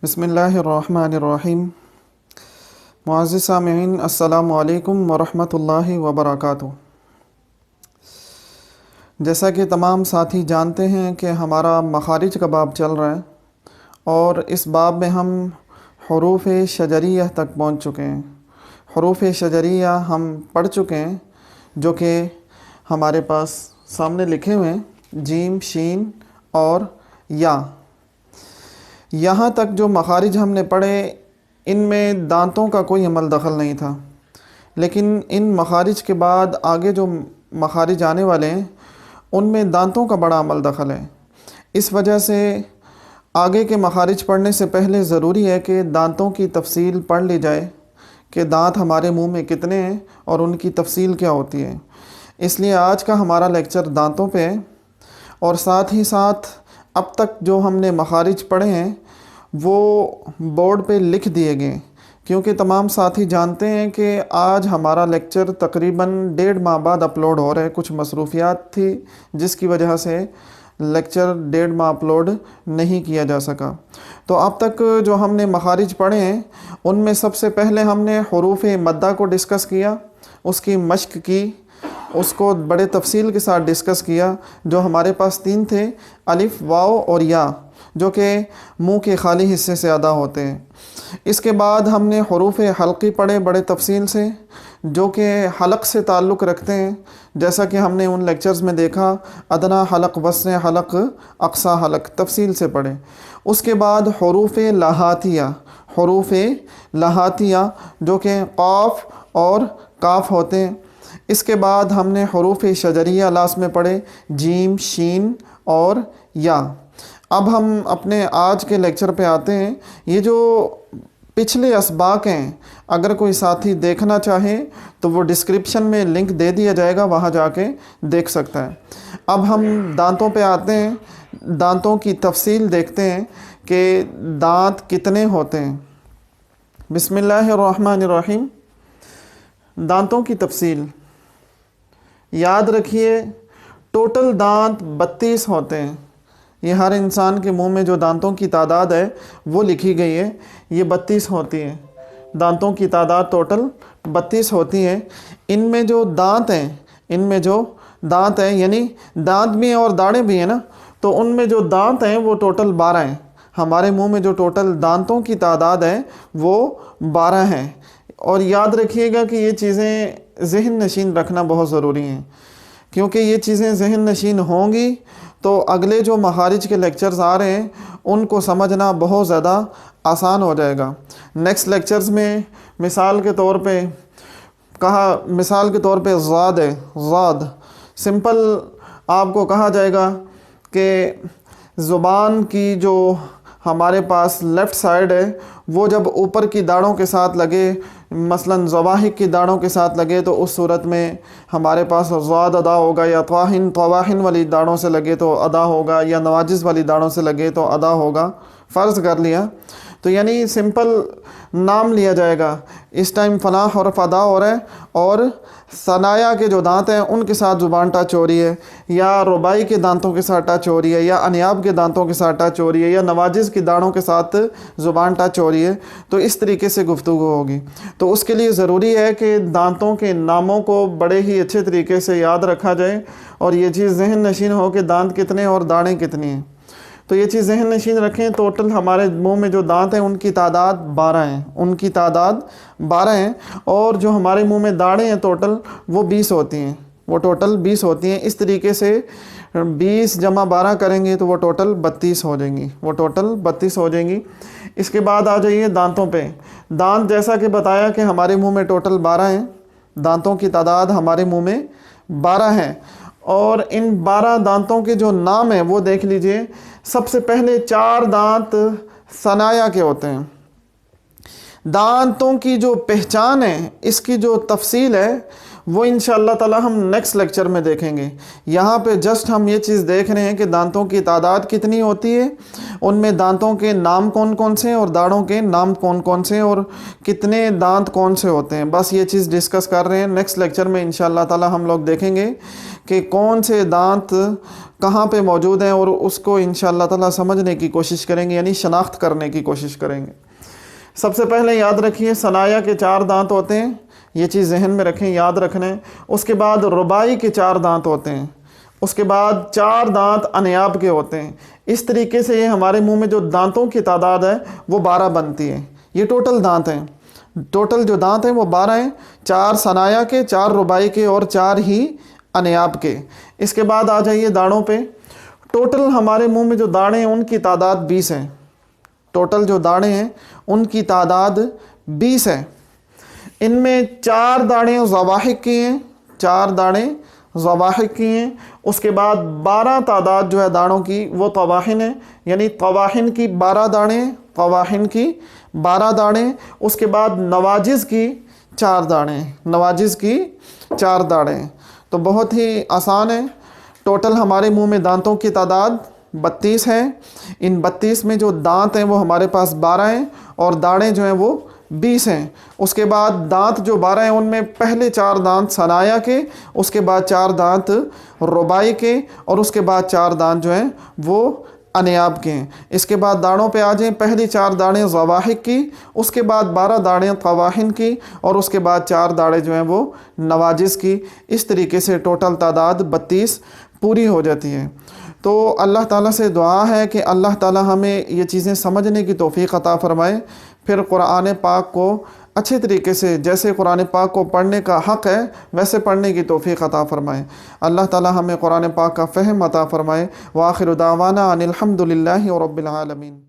بسم اللہ الرحمن الرحیم۔ معزز سامعین، السلام علیکم ورحمۃ اللہ وبرکاتہ۔ جیسا کہ تمام ساتھی جانتے ہیں کہ ہمارا مخارج کا باب چل رہا ہے اور اس باب میں ہم حروف شجریہ تک پہنچ چکے ہیں۔ حروف شجریہ ہم پڑھ چکے ہیں جو کہ ہمارے پاس سامنے لکھے ہوئے ہیں، جیم، شین اور یا۔ یہاں تک جو مخارج ہم نے پڑھے ان میں دانتوں کا کوئی عمل دخل نہیں تھا، لیکن ان مخارج کے بعد آگے جو مخارج آنے والے ہیں ان میں دانتوں کا بڑا عمل دخل ہے۔ اس وجہ سے آگے کے مخارج پڑھنے سے پہلے ضروری ہے کہ دانتوں کی تفصیل پڑھ لی جائے کہ دانت ہمارے منہ میں کتنے ہیں اور ان کی تفصیل کیا ہوتی ہے۔ اس لیے آج کا ہمارا لیکچر دانتوں پہ ہے، اور ساتھ ہی ساتھ اب تک جو ہم نے مخارج پڑھے ہیں وہ بورڈ پہ لکھ دیے گئے، کیونکہ تمام ساتھی جانتے ہیں کہ آج ہمارا لیکچر تقریباً 1.5 ماہ بعد اپلوڈ ہو رہا ہے۔ کچھ مصروفیات تھی جس کی وجہ سے لیکچر 1.5 ماہ اپلوڈ نہیں کیا جا سکا۔ تو اب تک جو ہم نے مخارج پڑھے ہیں ان میں سب سے پہلے ہم نے حروف مدہ کو ڈسکس کیا، اس کی مشق کی، اس کو بڑے تفصیل کے ساتھ ڈسکس کیا، جو ہمارے پاس 3 تھے، الف، واو اور یا، جو کہ منہ کے خالی حصے سے ادا ہوتے ہیں۔ اس کے بعد ہم نے حروف حلقی پڑھے بڑے تفصیل سے، جو کہ حلق سے تعلق رکھتے ہیں، جیسا کہ ہم نے ان لیکچرز میں دیکھا، ادنا حلق، وسط حلق، اقصی حلق، تفصیل سے پڑھے۔ اس کے بعد حروف لہاتیہ، حروف لہاتیہ جو کہ قاف اور کاف ہوتے ہیں۔ اس کے بعد ہم نے حروف شجریہ لاسٹ میں پڑھے، جیم، شین اور یا۔ اب ہم اپنے آج کے لیکچر پہ آتے ہیں۔ یہ جو پچھلے اسباق ہیں، اگر کوئی ساتھی دیکھنا چاہے تو وہ ڈسکرپشن میں لنک دے دیا جائے گا، وہاں جا کے دیکھ سکتا ہے۔ اب ہم دانتوں پہ آتے ہیں، دانتوں کی تفصیل دیکھتے ہیں کہ دانت کتنے ہوتے ہیں۔ بسم اللہ الرحمن الرحیم۔ دانتوں کی تفصیل یاد رکھیے، ٹوٹل دانت 32 ہوتے ہیں۔ یہ ہر انسان کے منہ میں جو دانتوں کی تعداد ہے وہ لکھی گئی ہے، یہ 32 ہوتی ہے۔ دانتوں کی تعداد ٹوٹل 32 ہوتی ہے۔ ان میں جو دانت ہیں، یعنی دانت بھی ہیں اور داڑیں بھی ہیں نا، تو ان میں جو دانت ہیں وہ ٹوٹل 12 ہیں۔ ہمارے منہ میں جو ٹوٹل دانتوں کی تعداد ہے وہ 12 ہیں۔ اور یاد رکھیے گا کہ یہ چیزیں ذہن نشین رکھنا بہت ضروری ہیں، کیونکہ یہ چیزیں ذہن نشین ہوں گی تو اگلے جو مخارج کے لیکچرز آ رہے ہیں ان کو سمجھنا بہت زیادہ آسان ہو جائے گا۔ نیکسٹ لیکچرز میں مثال کے طور پہ ضاد ہے، ضاد سمپل آپ کو کہا جائے گا کہ زبان کی جو ہمارے پاس لیفٹ سائیڈ ہے وہ جب اوپر کی داڑھوں کے ساتھ لگے، مثلاً زواحق کی داڑھوں کے ساتھ لگے تو اس صورت میں ہمارے پاس ضاد ادا ہوگا، یا طواحن والی داڑھوں سے لگے تو ادا ہوگا، یا نواجذ والی داڑھوں سے لگے تو ادا ہوگا، فرض کر لیا۔ تو یعنی سمپل نام لیا جائے گا، اس ٹائم فلاں حرف ادا ہو رہا ہے اور ثنایا کے جو دانت ہیں ان کے ساتھ زبان ٹچ ہو رہی ہے، یا رباعی کے دانتوں کے ساتھ ٹچ ہو رہی ہے، یا انیاب کے دانتوں کے ساتھ ٹچ ہو رہی ہے، یا نواجذ کی داڑھوں کے ساتھ زبان ٹچ ہو رہی ہے، تو اس طریقے سے گفتگو ہوگی۔ تو اس کے لیے ضروری ہے کہ دانتوں کے ناموں کو بڑے ہی اچھے طریقے سے یاد رکھا جائے، اور یہ چیز ذہن نشین ہو کہ دانت کتنے اور داڑھیں کتنی ہیں۔ تو یہ چیز ذہن نشین رکھیں، ٹوٹل ہمارے منہ میں جو دانت ہیں ان کی تعداد 12 ہیں، اور جو ہمارے منہ میں داڑھیں ہیں ٹوٹل وہ 20 ہوتی ہیں۔ اس طریقے سے 20 جمع 12 کریں گے تو وہ ٹوٹل 32 ہو جائیں گی۔ اس کے بعد آ جائیے دانتوں پہ۔ دانت جیسا کہ بتایا کہ ہمارے منہ میں ٹوٹل 12 ہیں، دانتوں کی تعداد ہمارے منہ میں 12 ہیں، اور ان 12 دانتوں کے جو نام ہیں وہ دیکھ لیجئے۔ سب سے پہلے 4 دانت ثنایا کے ہوتے ہیں۔ دانتوں کی جو پہچان ہے، اس کی جو تفصیل ہے وہ انشاءاللہ تعالی ہم نیکسٹ لیکچر میں دیکھیں گے۔ یہاں پہ جسٹ ہم یہ چیز دیکھ رہے ہیں کہ دانتوں کی تعداد کتنی ہوتی ہے، ان میں دانتوں کے نام کون کون سے ہیں اور داڑھوں کے نام کون کون سے ہیں اور کتنے دانت کون سے ہوتے ہیں، بس یہ چیز ڈسکس کر رہے ہیں۔ نیکسٹ لیکچر میں انشاءاللہ تعالی ہم لوگ دیکھیں گے کہ کون سے دانت کہاں پہ موجود ہیں اور اس کو انشاءاللہ تعالی سمجھنے کی کوشش کریں گے، یعنی شناخت کرنے کی کوشش کریں گے۔ سب سے پہلے یاد رکھیے ثنایا کے 4 دانت ہوتے ہیں، یہ چیز ذہن میں رکھیں، یاد رکھنا ہے۔ اس کے بعد رباعی کے 4 دانت ہوتے ہیں، اس کے بعد 4 دانت انیاب کے ہوتے ہیں۔ اس طریقے سے یہ ہمارے منہ میں جو دانتوں کی تعداد ہے وہ 12 بنتی ہے۔ یہ ٹوٹل دانت ہیں، ٹوٹل جو دانت ہیں وہ 12 ہیں، 4 ثنایا کے، 4 رباعی کے اور 4 ہی انیاب کے۔ اس کے بعد آ جائیے داڑھوں پہ۔ ٹوٹل ہمارے منہ میں جو داڑھیں ہیں ان کی تعداد 20 ہیں، ٹوٹل جو داڑھیں ہیں ان کی تعداد 20 ہے۔ ان میں 4 داڑھیں ضواحک کی ہیں، 4 داڑھیں ضواحک کی ہیں۔ اس کے بعد 12 تعداد جو ہے داڑھوں کی وہ طواحن ہیں، یعنی طواحن کی 12 داڑھیں، طواحن کی 12 داڑھیں۔ اس کے بعد نواجز کی 4 داڑھیں، نواجز کی 4 داڑھیں۔ تو بہت ہی آسان ہے۔ ٹوٹل ہمارے منہ میں دانتوں کی تعداد 32 ہے۔ ان 32 میں جو دانت ہیں وہ ہمارے پاس 12 ہیں اور داڑھیں جو ہیں وہ 20 ہیں۔ اس کے بعد دانت جو 12 ہیں ان میں پہلے 4 دانت ثنایا کے، اس کے بعد 4 دانت رباعی کے اور اس کے بعد 4 دانت جو ہیں وہ انیاب کے ہیں۔ اس کے بعد داڑھوں پہ آ جائیں، پہلی 4 داڑھیں ضواحک کی، اس کے بعد 12 داڑھیں طواحن کی اور اس کے بعد 4 داڑھیں جو ہیں وہ نواجز کی۔ اس طریقے سے ٹوٹل تعداد 32 پوری ہو جاتی ہے۔ تو اللہ تعالیٰ سے دعا ہے کہ اللہ تعالیٰ ہمیں یہ چیزیں سمجھنے کی توفیق عطا فرمائے، پھر قرآن پاک کو اچھے طریقے سے جیسے قرآن پاک کو پڑھنے کا حق ہے ویسے پڑھنے کی توفیق عطا فرمائے۔ اللہ تعالیٰ ہمیں قرآن پاک کا فہم عطا فرمائے۔ وآخر دعوانا ان الحمد للہ رب العالمین۔